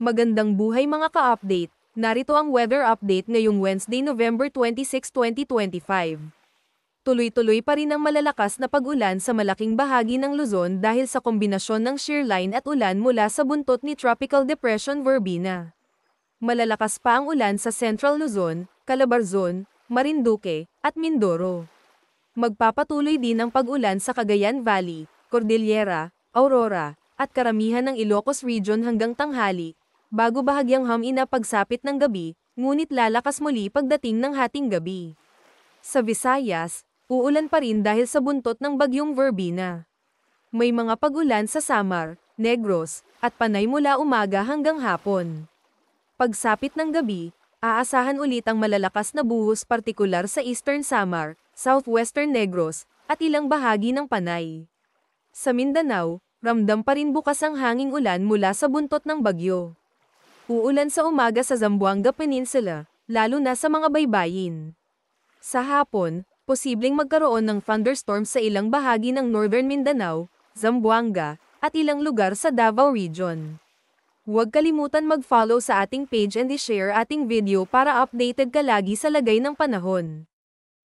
Magandang buhay mga ka-update, narito ang weather update ngayong Wednesday, November 26, 2025. Tuloy-tuloy pa rin ang malalakas na pag-ulan sa malaking bahagi ng Luzon dahil sa kombinasyon ng shear line at ulan mula sa buntot ni Tropical Depression Verbena. Malalakas pa ang ulan sa Central Luzon, Calabarzon, Marinduque, at Mindoro. Magpapatuloy din ang pag-ulan sa Cagayan Valley, Cordillera, Aurora, at karamihan ng Ilocos Region hanggang tanghali, bago bahagyang hamina pagsapit ng gabi, ngunit lalakas muli pagdating ng hating gabi. Sa Visayas, uulan pa rin dahil sa buntot ng bagyong Verbena. May mga pag-ulan sa Samar, Negros, at Panay mula umaga hanggang hapon. Pagsapit ng gabi, aasahan ulit ang malalakas na buhos partikular sa Eastern Samar, Southwestern Negros, at ilang bahagi ng Panay. Sa Mindanao, ramdam pa rin bukas ang hanging ulan mula sa buntot ng bagyo. Uulan sa umaga sa Zamboanga Peninsula, lalo na sa mga baybayin. Sa hapon, posibleng magkaroon ng thunderstorms sa ilang bahagi ng Northern Mindanao, Zamboanga, at ilang lugar sa Davao Region. Huwag kalimutan mag-follow sa ating page and i-share ating video para updated ka lagi sa lagay ng panahon.